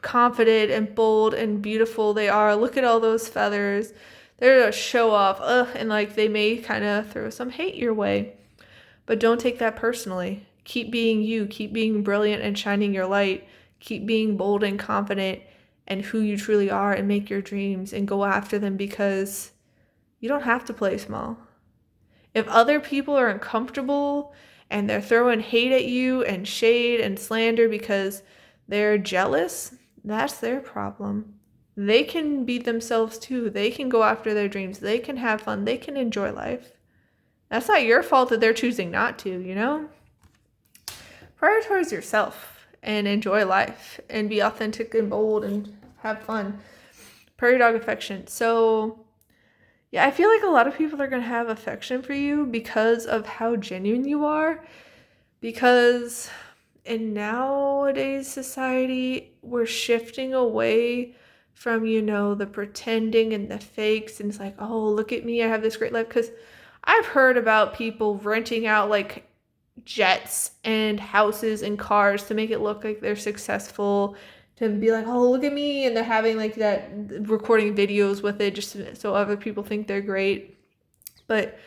confident and bold and beautiful they are. Look at all those feathers. They're a show off. Ugh. And like, they may kind of throw some hate your way. But don't take that personally. Keep being you. Keep being brilliant and shining your light. Keep being bold and confident and who you truly are, and make your dreams and go after them, because you don't have to play small. If other people are uncomfortable and they're throwing hate at you and shade and slander because they're jealous, that's their problem. They can be themselves too. They can go after their dreams. They can have fun. They can enjoy life. That's not your fault that they're choosing not to, Prioritize yourself and enjoy life and be authentic and bold and have fun. Prairie dog affection. So yeah, I feel like a lot of people are going to have affection for you because of how genuine you are. Because in nowadays society, we're shifting away from, the pretending and the fakes. And it's like, oh, look at me, I have this great life. Because I've heard about people renting out like jets and houses and cars to make it look like they're successful, to be like, oh, look at me. And they're having like that, recording videos with it just so other people think they're great. But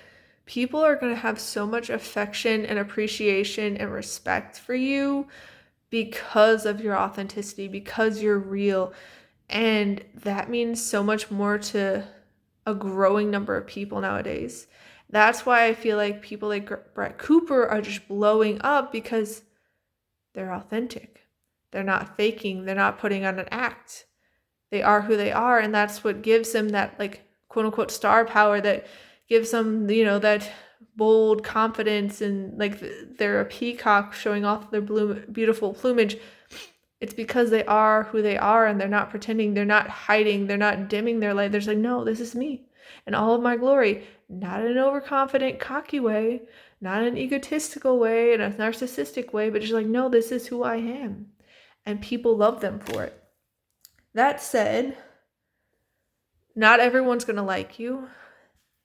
people are going to have so much affection and appreciation and respect for you because of your authenticity, because you're real. And that means so much more to a growing number of people nowadays. That's why I feel like people like Brett Cooper are just blowing up, because they're authentic. They're not faking. They're not putting on an act. They are who they are. And that's what gives them that, like, quote unquote star power, that gives them, that bold confidence, and like they're a peacock showing off their beautiful plumage. It's because they are who they are, and they're not pretending, they're not hiding, they're not dimming their light. They're just like, no, this is me and all of my glory. Not in an overconfident, cocky way, not in an egotistical way, in a narcissistic way, but just like, no, this is who I am. And people love them for it. That said, not everyone's going to like you.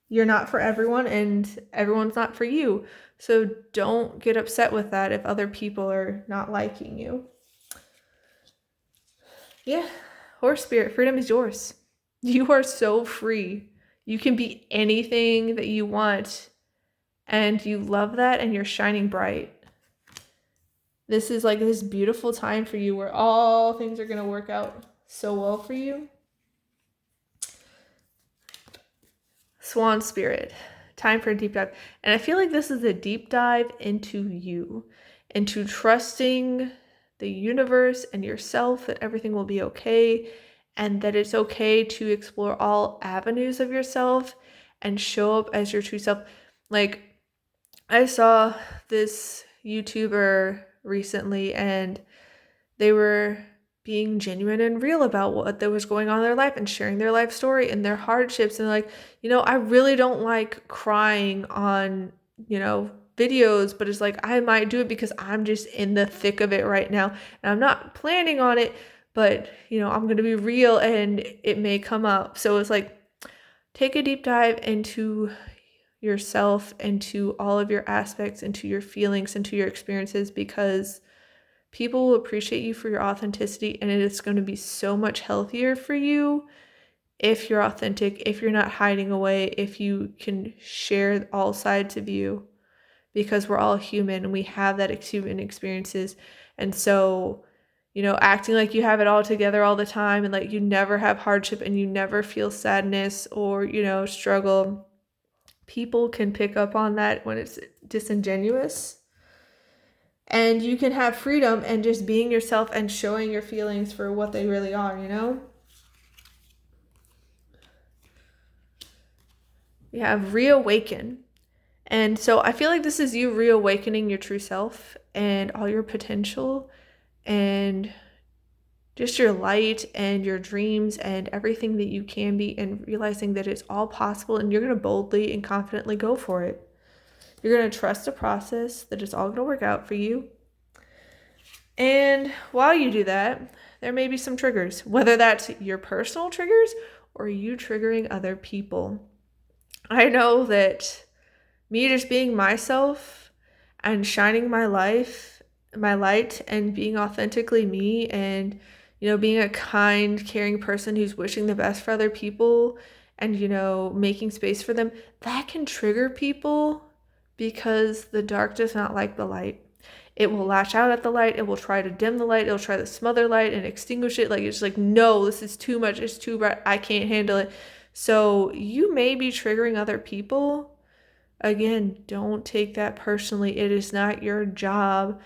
You're not for everyone, and everyone's not for you. So don't get upset with that if other people are not liking you. Yeah, horse spirit, freedom is yours. You are so free. You can be anything that you want, and you love that, and you're shining bright. This is like this beautiful time for you where all things are going to work out so well for you. Swan spirit, time for a deep dive. And I feel like this is a deep dive into you, into trusting the universe and yourself, that everything will be okay, and that it's okay to explore all avenues of yourself and show up as your true self. Like, I saw this YouTuber recently, and they were being genuine and real about what was going on in their life and sharing their life story and their hardships. And like, I really don't like crying on, videos, but it's like, I might do it because I'm just in the thick of it right now. And I'm not planning on it, but, I'm going to be real and it may come up. So it's like, take a deep dive into yourself, into all of your aspects, into your feelings, into your experiences, because people will appreciate you for your authenticity, and it is going to be so much healthier for you if you're authentic, if you're not hiding away, if you can share all sides of you, because we're all human and we have that human experiences. And so, acting like you have it all together all the time, and like you never have hardship and you never feel sadness or, struggle, people can pick up on that when it's disingenuous. And you can have freedom and just being yourself and showing your feelings for what they really are, You have reawaken. And so I feel like this is you reawakening your true self and all your potential and just your light and your dreams and everything that you can be, and realizing that it's all possible, and you're going to boldly and confidently go for it. You're going to trust the process, that it's all going to work out for you. And while you do that, there may be some triggers, whether that's your personal triggers or you triggering other people. I know that me just being myself and shining my light and being authentically me, and, being a kind, caring person who's wishing the best for other people and, making space for them, that can trigger people, because the dark does not like the light. It will lash out at the light. It will try to dim the light. It'll try to smother light and extinguish it. Like, it's like, no, this is too much. It's too bright. I can't handle it. So you may be triggering other people. Again, don't take that personally. It is not your job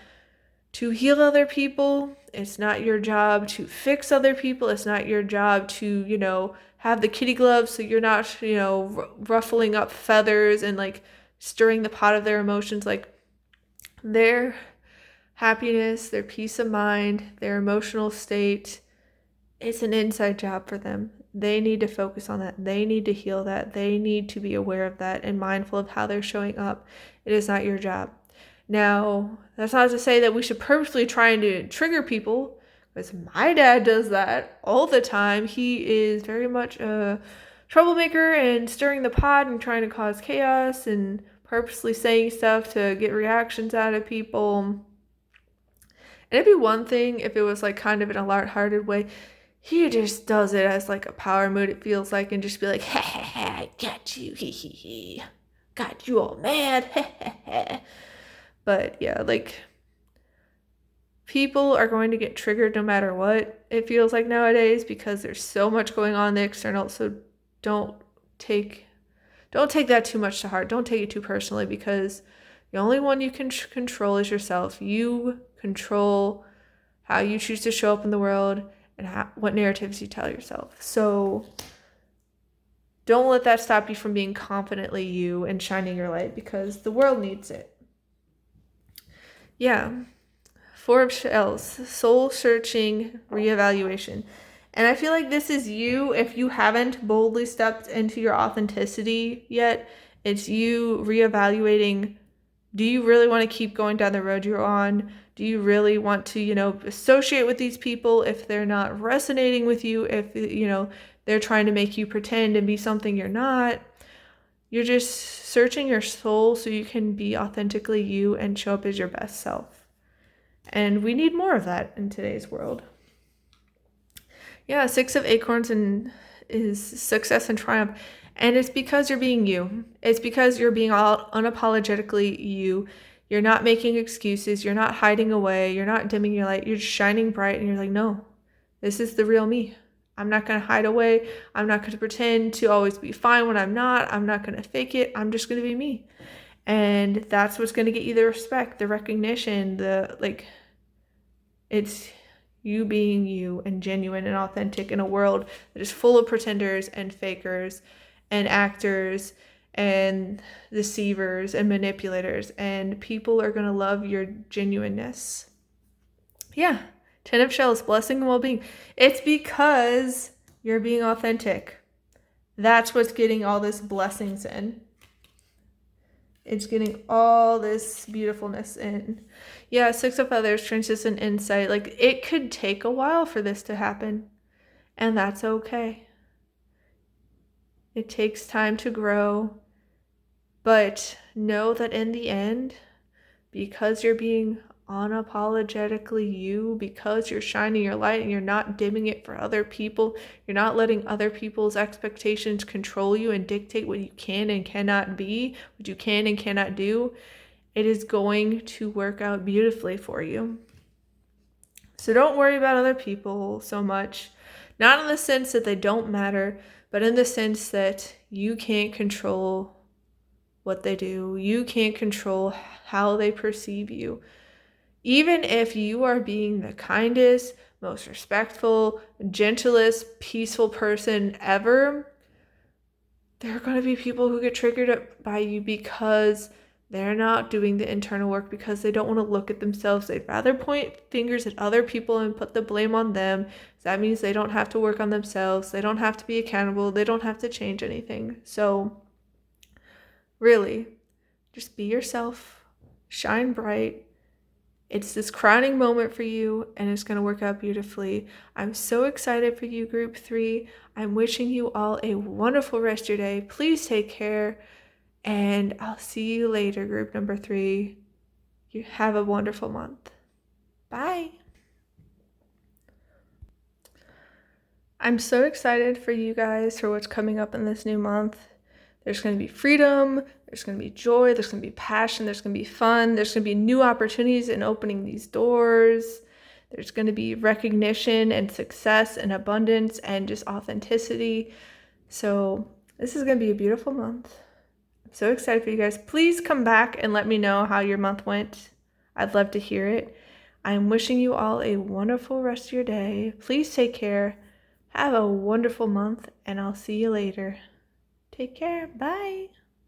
to heal other people. It's not your job to fix other people. It's not your job to, have the kitty gloves so you're not, ruffling up feathers and like stirring the pot of their emotions. Like, their happiness, their peace of mind, their emotional state, it's an inside job for them. They need to focus on that. They need to heal that. They need to be aware of that and mindful of how they're showing up. It is not your job. Now, that's not to say that we should purposely try to trigger people, because my dad does that all the time. He is very much a troublemaker and stirring the pot and trying to cause chaos and purposely saying stuff to get reactions out of people. And it'd be one thing if it was like kind of in a lighthearted way. He just does it as like a power move, it feels like, and just be like, ha ha ha, I got you, he he he, got you all mad, ha ha ha. But yeah, like, people are going to get triggered no matter what, it feels like nowadays, because there's so much going on in the external. So don't take that too much to heart. Don't take it too personally, because the only one you can control is yourself. You control how you choose to show up in the world and what narratives you tell yourself. So don't let that stop you from being confidently you and shining your light, because the world needs it. Yeah. Four of Shells, soul searching, reevaluation. And I feel like this is you, if you haven't boldly stepped into your authenticity yet, it's you reevaluating, do you really want to keep going down the road you're on? Do you really want to, associate with these people if they're not resonating with you, if, they're trying to make you pretend and be something you're not? You're just searching your soul so you can be authentically you and show up as your best self. And we need more of that in today's world. Yeah, Six of Acorns is success and triumph. And it's because you're being you. It's because you're being all unapologetically you. You're not making excuses. You're not hiding away. You're not dimming your light. You're just shining bright and you're like, no, this is the real me. I'm not going to hide away. I'm not going to pretend to always be fine when I'm not. I'm not going to fake it. I'm just going to be me. And that's what's going to get you the respect, the recognition, it's you being you and genuine and authentic in a world that is full of pretenders and fakers and actors and deceivers and manipulators. And people are going to love your genuineness. Yeah. 10 of Shells, blessing and well-being. It's because you're being authentic. That's what's getting all this blessings in. It's getting all this beautifulness in. Yeah, Six of Feathers, transcendent insight. Like, it could take a while for this to happen. And that's okay. It takes time to grow. But know that in the end, because you're being unapologetically you, because you're shining your light and you're not dimming it for other people, you're not letting other people's expectations control you and dictate what you can and cannot be, what you can and cannot do, it is going to work out beautifully for you. So don't worry about other people so much, not in the sense that they don't matter, but in the sense that you can't control what they do. You can't control how they perceive you. Even if you are being the kindest, most respectful, gentlest, peaceful person ever, there are going to be people who get triggered by you because they're not doing the internal work, because they don't want to look at themselves. They'd rather point fingers at other people and put the blame on them. That means they don't have to work on themselves. They don't have to be accountable. They don't have to change anything. So really, just be yourself, shine bright. It's this crowning moment for you, and it's going to work out beautifully. I'm so excited for you, Group 3. I'm wishing you all a wonderful rest of your day. Please take care, and I'll see you later, Group number 3. You have a wonderful month. Bye. I'm so excited for you guys for what's coming up in this new month. There's going to be freedom, there's going to be joy, there's going to be passion, there's going to be fun, there's going to be new opportunities in opening these doors. There's going to be recognition and success and abundance and just authenticity. So this is going to be a beautiful month. I'm so excited for you guys. Please come back and let me know how your month went. I'd love to hear it. I'm wishing you all a wonderful rest of your day. Please take care. Have a wonderful month, and I'll see you later. Take care. Bye.